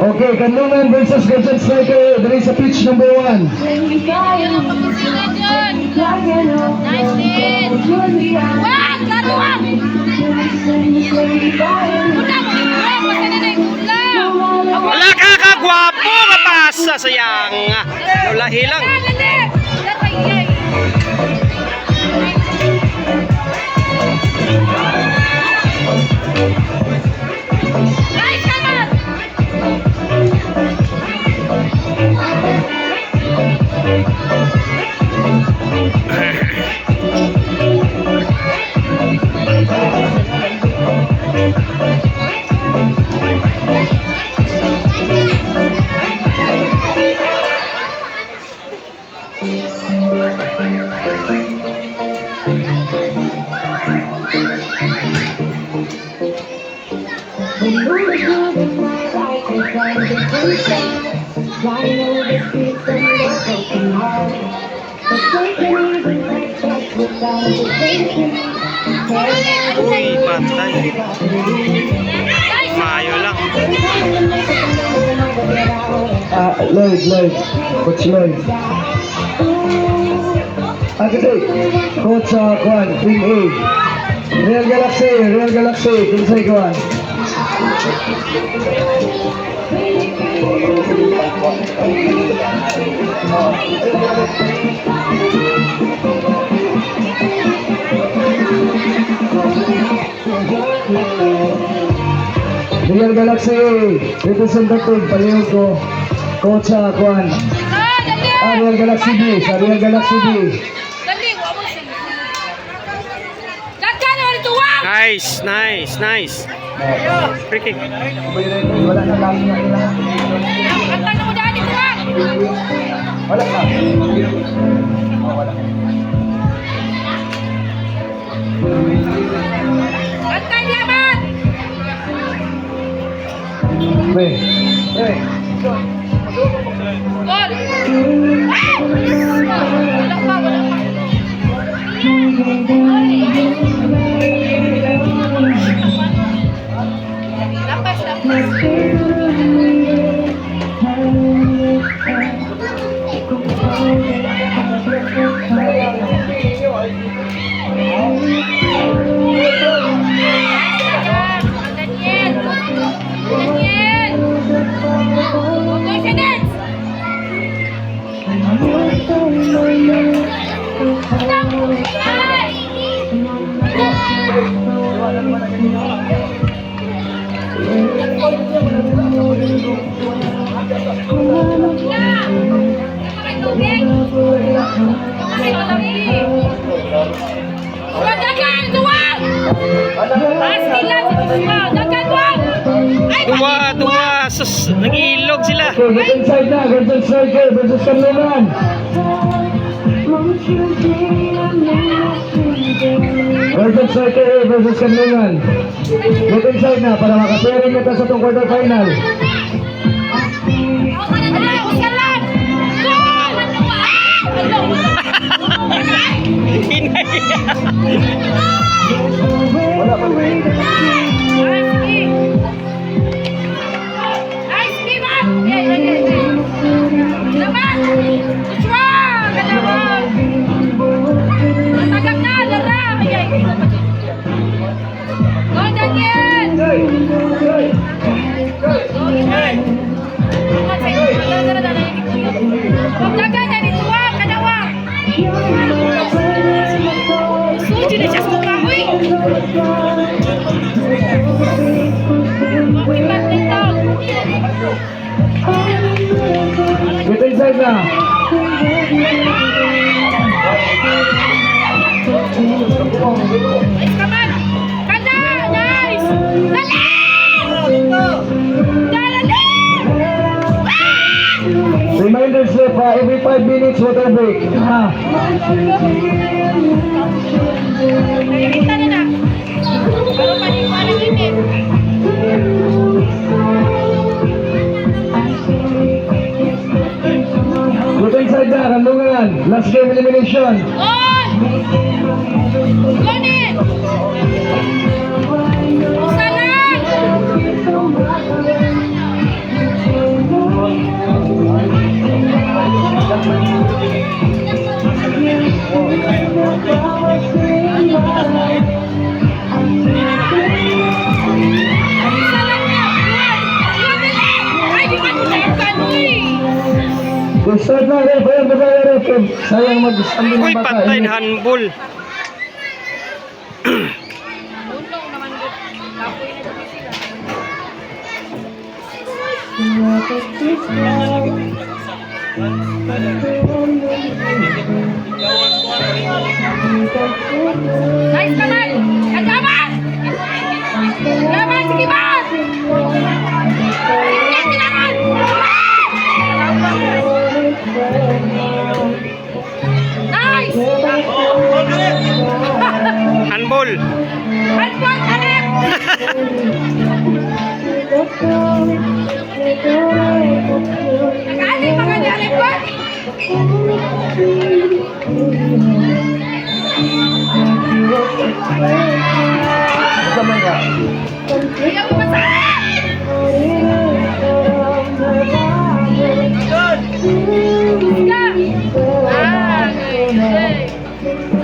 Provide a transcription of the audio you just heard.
Okay, Kanlungan versus Golden Striker. There is a pitch number 1. Nice hit! Wag! Laruan! Wala ka kagwapo nga pasa sayang. Lola hilang. Uy, patay. Mayo lang. Lloyd. Coach Lloyd. Kasi, Coach Kwan, Team A. Real Galaxy, Team Kwan. Real Galaxy, representative, palihog ko, Coach Kwan. Real Galaxy B, sa Real Galaxy B. Nice. Free kick. Wala na lang nila. Wala na. Tuwa, sus, nag-iilog sila. Golden side na, Golden Striker versus Kanlungan. Golden Striker versus Kanlungan. Golden side na para makapairing kita sa itong quarter final. Wala pa rin. Kita inside na. Reminders every 5 minutes water break. Last game elimination. On! Kunin! Isa lang! Isa lang na! Ay, di ba ito na yung kanoy? Start na, ref. Ayan, bagay, ref. Sayang mag-standing Uy, ng bata. patay na handball. Untong naman ko. Kapoy na dito sila. Nice naman! Kagaman! Kagaman, sige ba? Sige, kailangan! Nice! Handball. Handball, Alec! Nag-aali pa ka ni Alec ko? Kamay ka. Ayaw mo ba sa Ka! Ah, okay.